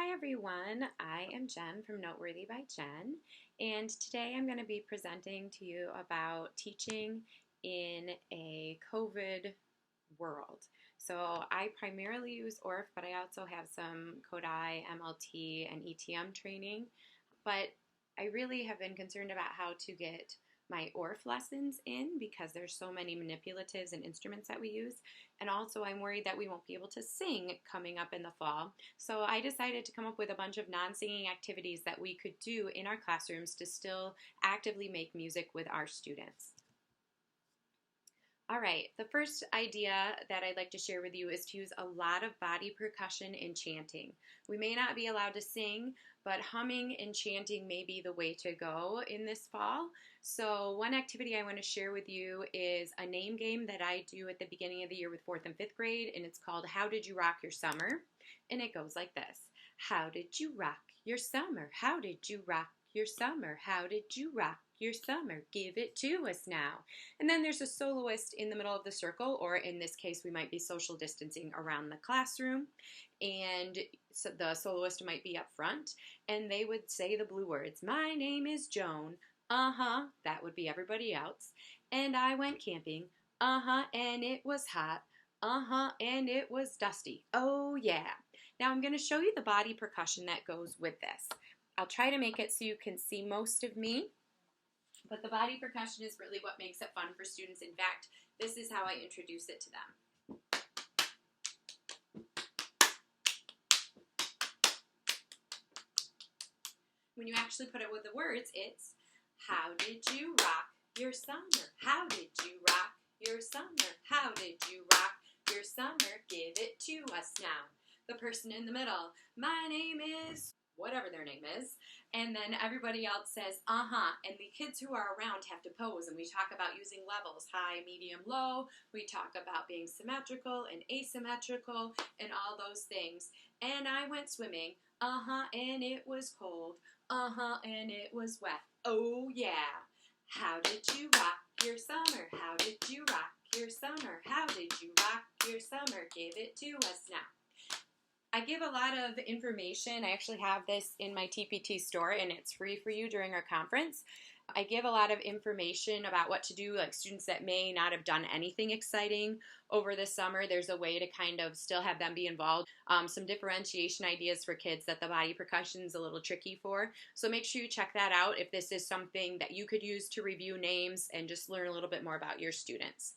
Hi everyone, I am Jen from Noteworthy by Jen, and today I'm going to be presenting to you about teaching in a COVID world. So I primarily use Orff, but I also have some Kodai, MLT, and ETM training. But I really have been concerned about how to get my Orff lessons in because there's so many manipulatives and instruments that we use. And also I'm worried that we won't be able to sing coming up in the fall. So I decided to come up with a bunch of non-singing activities that we could do in our classrooms to still actively make music with our students. All right, the first idea that I'd like to share with you is to use a lot of body percussion in chanting. We may not be allowed to sing, but humming and chanting may be the way to go in this fall. So one activity I want to share with you is a name game that I do at the beginning of the year with 4th and 5th grade, and it's called How Did You Rock Your Summer? And it goes like this. How did you rock your summer? How did you rock your summer? How did you rock your summer? Give it to us now. And then there's a soloist in the middle of the circle, or in this case we might be social distancing around the classroom, and so the soloist might be up front and they would say the blue words. My name is Joan. That would be everybody else. And I went camping. And it was hot. And it was dusty. Oh yeah. Now I'm going to show you the body percussion that goes with this. I'll try to make it so you can see most of me, but the body percussion is really what makes it fun for students. In fact, this is how I introduce it to them. When you actually put it with the words, it's how did you rock your summer? How did you rock your summer? How did you rock your summer? Give it to us now. The person in the middle, my name is whatever their name is, and then everybody else says, and the kids who are around have to pose, and we talk about using levels, high, medium, low, we talk about being symmetrical and asymmetrical, and all those things. And I went swimming, and it was cold, and it was wet, oh yeah. How did you rock your summer? How did you rock your summer? How did you rock your summer? Give it to us now. I give a lot of information. I actually have this in my TPT store, and it's free for you during our conference. I give a lot of information about what to do, like students that may not have done anything exciting over the summer. There's a way to kind of still have them be involved. Some differentiation ideas for kids that the body percussion is a little tricky for. So make sure you check that out if this is something that you could use to review names and just learn a little bit more about your students.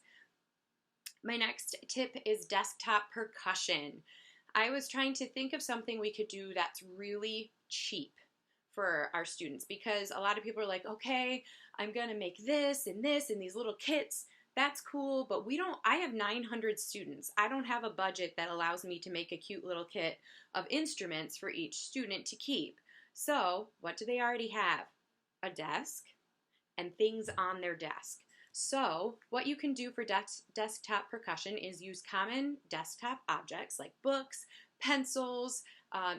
My next tip is desktop percussion. I was trying to think of something we could do that's really cheap for our students, because a lot of people are like, okay, I'm going to make this and these little kits. That's cool, but I have 900 students. I don't have a budget that allows me to make a cute little kit of instruments for each student to keep. So what do they already have? A desk and things on their desk. So what you can do for desktop percussion is use common desktop objects like books, pencils.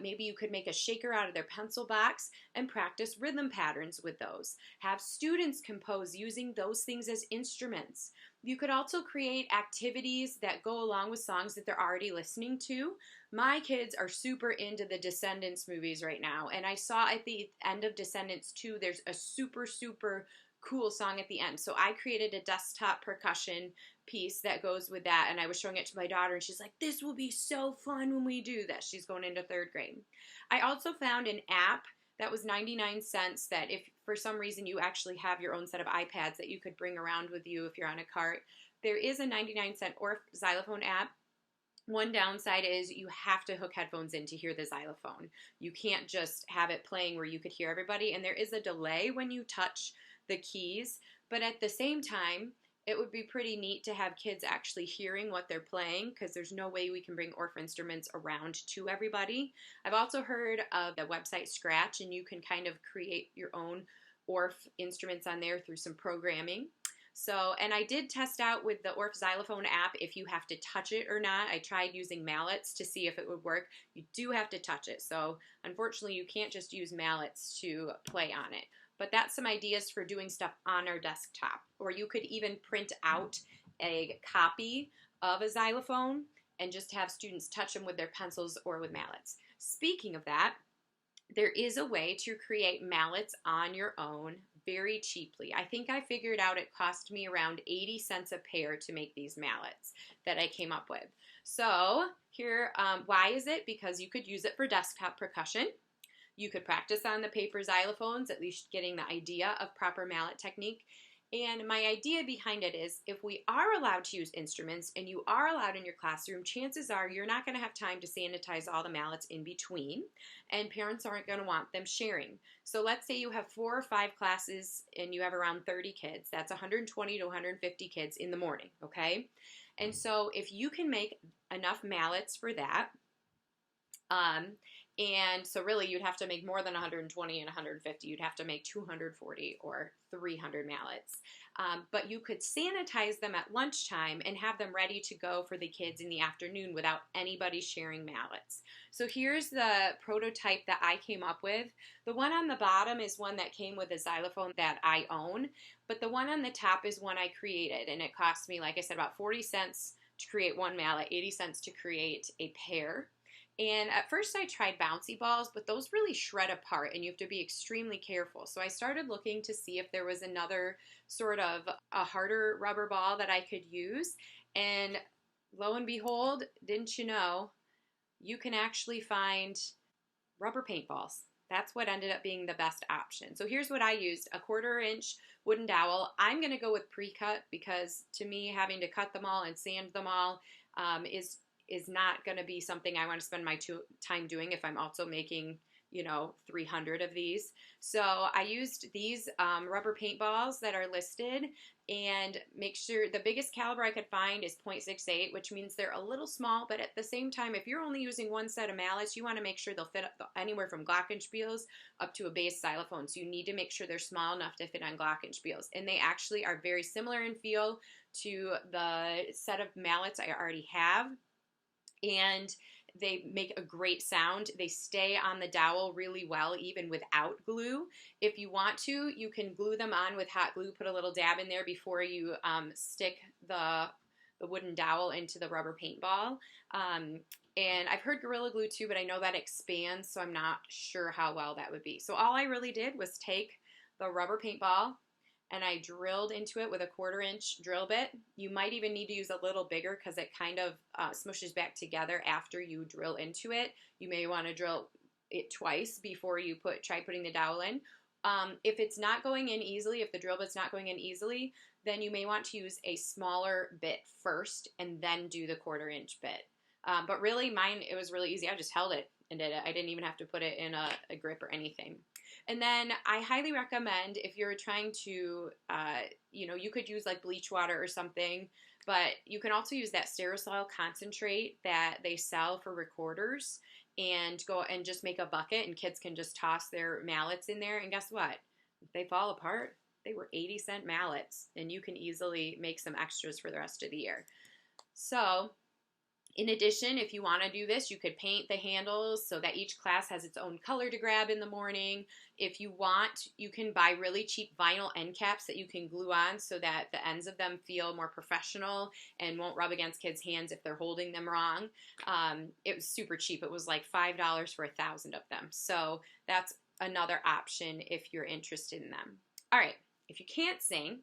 Maybe you could make a shaker out of their pencil box and practice rhythm patterns with those. Have students compose using those things as instruments. You could also create activities that go along with songs that they're already listening to. My kids are super into the Descendants movies right now, and I saw at the end of Descendants 2, there's a super cool song at the end. So I created a desktop percussion piece that goes with that, and I was showing it to my daughter, and she's like, this will be so fun when we do this. She's going into 3rd grade. I also found an app that was 99 cents that if for some reason you actually have your own set of iPads that you could bring around with you if you're on a cart. There is a 99-cent Orff xylophone app. One downside is you have to hook headphones in to hear the xylophone. You can't just have it playing where you could hear everybody, and there is a delay when you touch the keys, but at the same time, it would be pretty neat to have kids actually hearing what they're playing, because there's no way we can bring Orff instruments around to everybody. I've also heard of the website Scratch, and you can kind of create your own Orff instruments on there through some programming. So, and I did test out with the Orff xylophone app if you have to touch it or not. I tried using mallets to see if it would work. You do have to touch it, so unfortunately you can't just use mallets to play on it. But that's some ideas for doing stuff on our desktop. Or you could even print out a copy of a xylophone and just have students touch them with their pencils or with mallets. Speaking of that, there is a way to create mallets on your own very cheaply. I think I figured out it cost me around 80 cents a pair to make these mallets that I came up with. So here, why is it? Because you could use it for desktop percussion. You could practice on the paper xylophones, at least getting the idea of proper mallet technique. And my idea behind it is if we are allowed to use instruments and you are allowed in your classroom, chances are you're not going to have time to sanitize all the mallets in between, and parents aren't going to want them sharing. So let's say you have 4 or 5 classes and you have around 30 kids. That's 120 to 150 kids in the morning, okay? And so if you can make enough mallets for that, and so really you'd have to make more than 120 and 150. You'd have to make 240 or 300 mallets. But you could sanitize them at lunchtime and have them ready to go for the kids in the afternoon without anybody sharing mallets. So here's the prototype that I came up with. The one on the bottom is one that came with a xylophone that I own, but the one on the top is one I created, and it cost me, like I said, about 40 cents to create one mallet, 80 cents to create a pair. And at first I tried bouncy balls, but those really shred apart and you have to be extremely careful. So I started looking to see if there was another sort of a harder rubber ball that I could use. And lo and behold, didn't you know, you can actually find rubber paintballs. That's what ended up being the best option. So here's what I used: a 1/4-inch wooden dowel. I'm going to go with pre-cut because to me having to cut them all and sand them all is not going to be something I want to spend my time doing if I'm also making, 300 of these. So I used these rubber paintballs that are listed, and make sure the biggest caliber I could find is .68, which means they're a little small, but at the same time, if you're only using one set of mallets, you want to make sure they'll fit anywhere from glockenspiels up to a bass xylophone. So you need to make sure they're small enough to fit on glockenspiels. And they actually are very similar in feel to the set of mallets I already have. And they make a great sound. They stay on the dowel really well, even without glue. If you want to, you can glue them on with hot glue, put a little dab in there before you stick the wooden dowel into the rubber paintball. And I've heard Gorilla Glue too, but I know that expands, so I'm not sure how well that would be. So all I really did was take the rubber paintball, and I drilled into it with a 1/4-inch drill bit. You might even need to use a little bigger because it kind of smushes back together after you drill into it. You may want to drill it twice before you try putting the dowel in. If it's not going in easily, if the drill bit's not going in easily, then you may want to use a smaller bit first and then do the 1/4-inch bit. But really, mine, it was really easy. I just held it and did it. I didn't even have to put it in a grip or anything. And then I highly recommend, if you're trying to, you could use like bleach water or something, but you can also use that Sterisoil concentrate that they sell for recorders, and go and just make a bucket, and kids can just toss their mallets in there. And guess what? If they fall apart, they were 80-cent mallets, and you can easily make some extras for the rest of the year. So in addition, if you want to do this, you could paint the handles so that each class has its own color to grab in the morning. If you want, you can buy really cheap vinyl end caps that you can glue on so that the ends of them feel more professional and won't rub against kids' hands if they're holding them wrong. It was super cheap. It was like $5 for 1,000 of them. So that's another option if you're interested in them. All right, if you can't sing,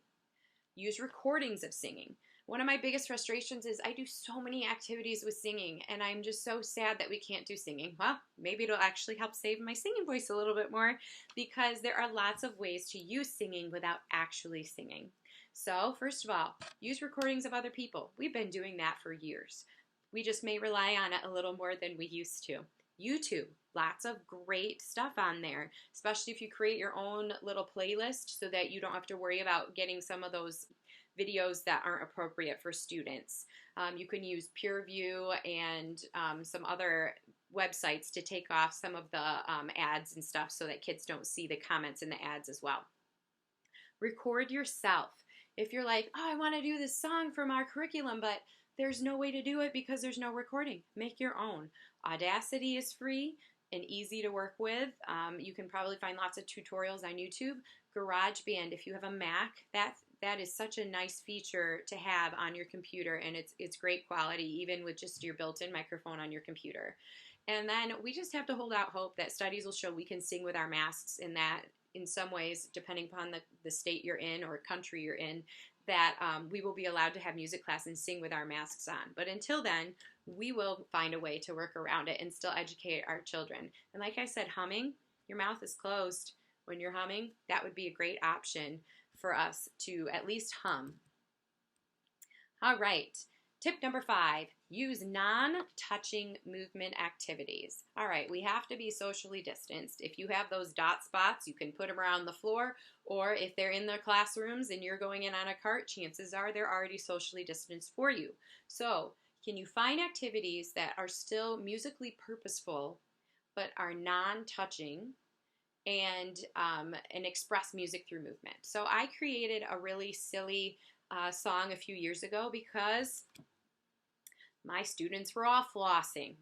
use recordings of singing. One of my biggest frustrations is I do so many activities with singing, and I'm just so sad that we can't do singing. Well, maybe it'll actually help save my singing voice a little bit more, because there are lots of ways to use singing without actually singing. So, first of all, use recordings of other people. We've been doing that for years. We just may rely on it a little more than we used to. YouTube, lots of great stuff on there, especially if you create your own little playlist so that you don't have to worry about getting some of those videos that aren't appropriate for students. You can use PureView and some other websites to take off some of the ads and stuff so that kids don't see the comments in the ads as well. Record yourself. If you're like, oh, I want to do this song from our curriculum, but there's no way to do it because there's no recording, make your own. Audacity is free and easy to work with. You can probably find lots of tutorials on YouTube. GarageBand, if you have a Mac, that is such a nice feature to have on your computer, and it's great quality even with just your built-in microphone on your computer. And then we just have to hold out hope that studies will show we can sing with our masks, and that in some ways, depending upon the state you're in or country you're in, that we will be allowed to have music class and sing with our masks on. But until then, we will find a way to work around it and still educate our children. And like I said, humming, your mouth is closed when you're humming. That would be a great option for us to at least hum. All right. Tip number 5, use non-touching movement activities. All right, we have to be socially distanced. If you have those dot spots, you can put them around the floor, or if they're in their classrooms and you're going in on a cart, chances are they're already socially distanced for you. So, can you find activities that are still musically purposeful, but are non-touching, and express music through movement? So I created a really silly song a few years ago because my students were all flossing.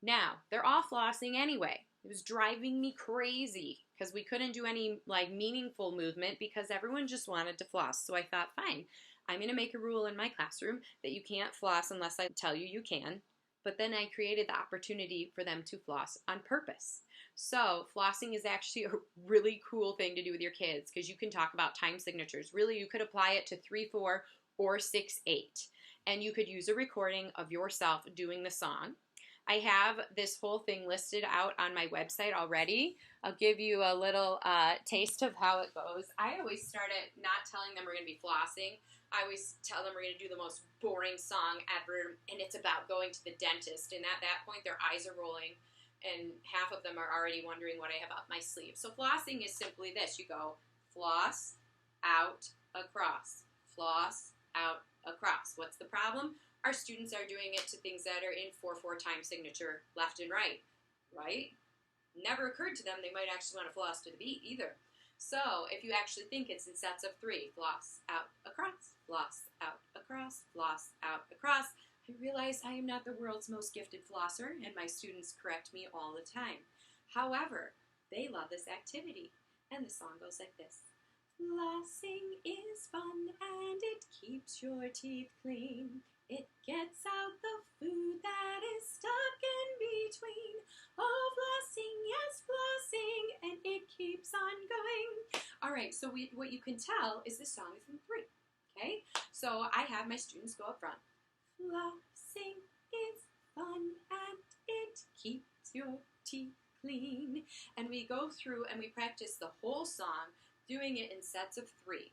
Now, they're all flossing anyway. It was driving me crazy because we couldn't do any meaningful movement because everyone just wanted to floss. So I thought, fine, I'm going to make a rule in my classroom that you can't floss unless I tell you you can. But then I created the opportunity for them to floss on purpose. So flossing is actually a really cool thing to do with your kids because you can talk about time signatures. Really, you could apply it to 3/4 or 6/8. And you could use a recording of yourself doing the song. I have this whole thing listed out on my website already. I'll give you a little taste of how it goes. I always start at not telling them we're going to be flossing. I always tell them we're going to do the most boring song ever, and it's about going to the dentist. And at that point, their eyes are rolling, and half of them are already wondering what I have up my sleeve. So flossing is simply this. You go floss, out, across. Floss, out, across. What's the problem? Our students are doing it to things that are in 4/4 time signature, left and right, right? Never occurred to them they might actually want to floss to the beat either. So if you actually think it's in sets of 3, floss, out, across, floss, out, across, floss, out, across, I realize I am not the world's most gifted flosser, and my students correct me all the time. However, they love this activity, and the song goes like this. Flossing is fun, and it keeps your teeth clean. It gets out the food that is stuck in between. Oh, flossing, yes, flossing, and it keeps on going. All right, so what you can tell is this song is in 3, okay? So I have my students go up front. Flossing is fun, and it keeps your teeth clean. And we go through and we practice the whole song, doing it in sets of 3.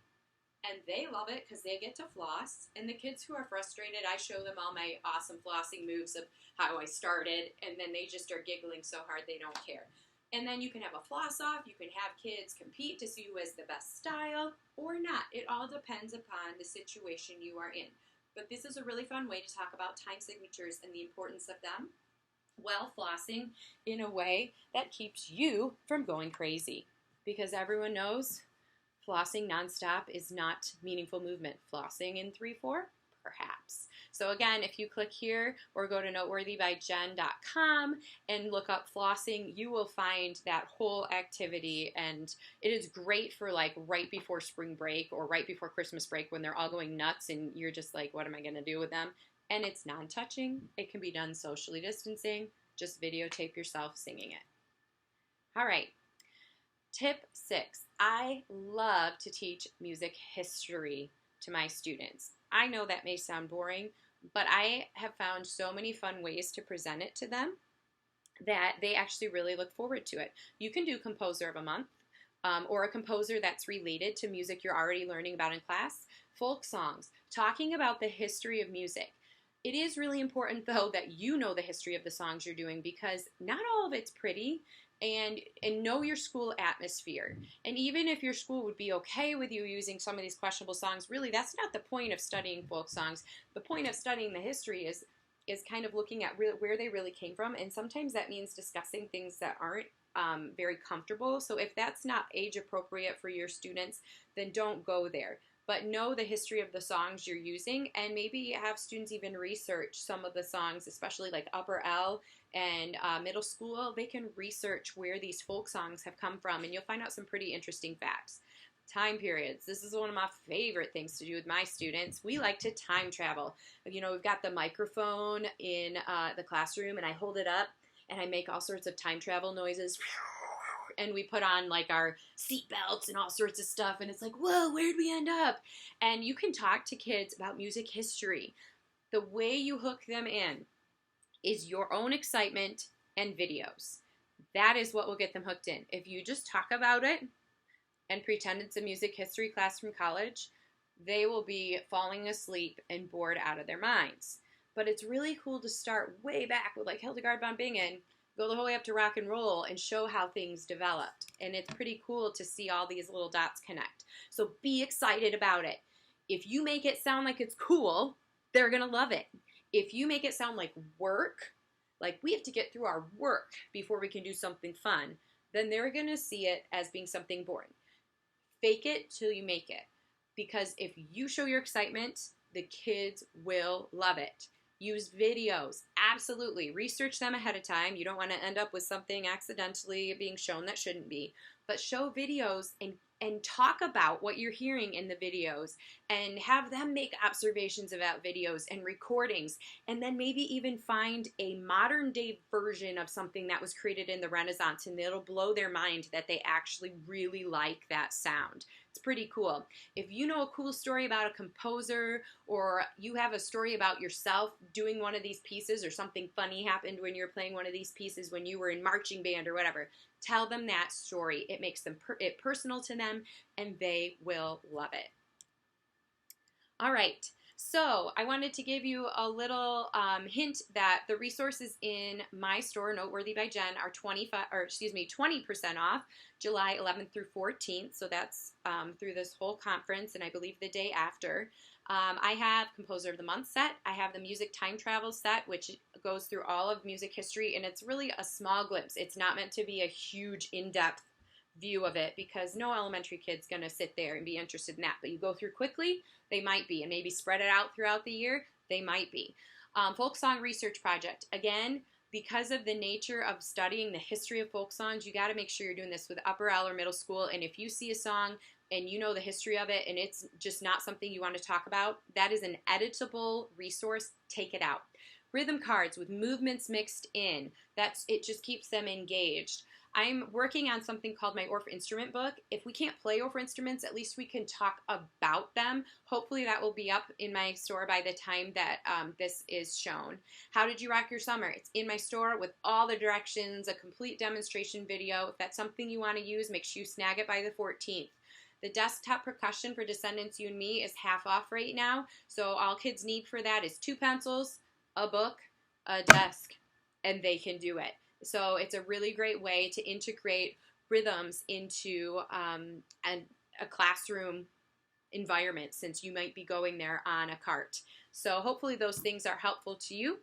And they love it because they get to floss. And the kids who are frustrated, I show them all my awesome flossing moves of how I started, and then they just are giggling so hard they don't care. And then you can have a floss off. You can have kids compete to see who has the best style or not. It all depends upon the situation you are in. But this is a really fun way to talk about time signatures and the importance of them while flossing in a way that keeps you from going crazy. Because everyone knows flossing nonstop is not meaningful movement. Flossing in 3/4, perhaps. So again, if you click here or go to noteworthybyjen.com and look up flossing, you will find that whole activity, and it is great for right before spring break or right before Christmas break when they're all going nuts and you're just like, what am I going to do with them? And it's non-touching. It can be done socially distancing. Just videotape yourself singing it. All right. Tip 6, I love to teach music history to my students. I know that may sound boring, but I have found so many fun ways to present it to them that they actually really look forward to it. You can do Composer of a Month, or a composer that's related to music you're already learning about in class. Folk songs, talking about the history of music. It is really important, though, that you know the history of the songs you're doing because not all of it's pretty. And know your school atmosphere. And even if your school would be okay with you using some of these questionable songs, really that's not the point of studying folk songs. The point of studying the history is kind of looking at where they really came from, and sometimes that means discussing things that aren't very comfortable. So if that's not age appropriate for your students, then don't go there. But know the history of the songs you're using, and maybe have students even research some of the songs, especially like upper L and middle school. They can research where these folk songs have come from, and you'll find out some pretty interesting facts. Time periods. This is one of my favorite things to do with my students. We like to time travel. You know, we've got the microphone in the classroom, and I hold it up, and I make all sorts of time travel noises. And we put on like our seat belts and all sorts of stuff. And it's like, whoa, where'd we end up? And you can talk to kids about music history. The way you hook them in is your own excitement and videos. That is what will get them hooked in. If you just talk about it and pretend it's a music history class from college, they will be falling asleep and bored out of their minds. But it's really cool to start way back with like Hildegard von Bingen, go the whole way up to rock and roll and show how things developed. And it's pretty cool to see all these little dots connect. So be excited about it. If you make it sound like it's cool, they're going to love it. If you make it sound like work, like we have to get through our work before we can do something fun, then they're going to see it as being something boring. Fake it till you make it. Because if you show your excitement, the kids will love it. Use videos. Absolutely. Research them ahead of time. You don't want to end up with something accidentally being shown that shouldn't be. But show videos and talk about what you're hearing in the videos and have them make observations about videos and recordings, and then maybe even find a modern day version of something that was created in the Renaissance, and it'll blow their mind that they actually really like that sound. It's pretty cool. If you know a cool story about a composer, or you have a story about yourself doing one of these pieces, or something funny happened when you were playing one of these pieces when you were in marching band or whatever, tell them that story. It makes them it personal to them, and they will love it. All right. So I wanted to give you a little hint that the resources in my store, Noteworthy by Jen, are 20% off July 11th through 14th. So that's through this whole conference, and I believe the day after. I have Composer of the Month set. I have the Music Time Travel set, which goes through all of music history, and it's really a small glimpse. It's not meant to be a huge, in-depth view of it, because no elementary kid's going to sit there and be interested in that. But you go through quickly, they might be, and maybe spread it out throughout the year, they might be. Folk Song Research Project. Again, because of the nature of studying the history of folk songs, you got to make sure you're doing this with upper L or middle school. And if you see a song and you know the history of it and it's just not something you want to talk about, that is an editable resource. Take it out. Rhythm cards with movements mixed in. It just keeps them engaged. I'm working on something called my Orff instrument book. If we can't play Orff instruments, at least we can talk about them. Hopefully that will be up in my store by the time that this is shown. How Did You Rock Your Summer? It's in my store with all the directions, a complete demonstration video. If that's something you want to use, make sure you snag it by the 14th. The desktop percussion for Descendants, You and Me is half off right now. So all kids need for that is 2 pencils, a book, a desk, and they can do it. So it's a really great way to integrate rhythms into a classroom environment, since you might be going there on a cart. So hopefully those things are helpful to you.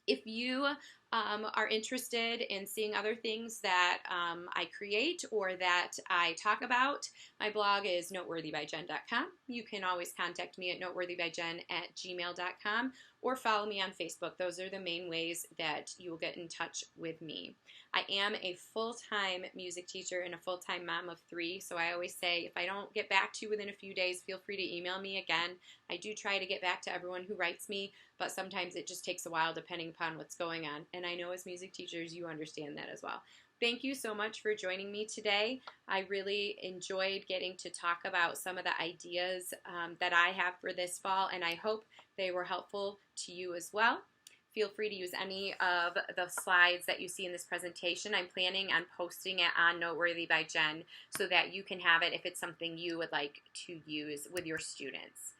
If you are interested in seeing other things that I create or that I talk about, my blog is noteworthybyjen.com. You can always contact me at noteworthybyjen@gmail.com or follow me on Facebook. Those are the main ways that you will get in touch with me. I am a full-time music teacher and a full-time mom of 3, so I always say if I don't get back to you within a few days, feel free to email me again. I do try to get back to everyone who writes me, but sometimes it just takes a while depending upon what's going on. And I know as music teachers, you understand that as well. Thank you so much for joining me today. I really enjoyed getting to talk about some of the ideas that I have for this fall, and I hope they were helpful to you as well. Feel free to use any of the slides that you see in this presentation. I'm planning on posting it on Noteworthy by Jen so that you can have it if it's something you would like to use with your students.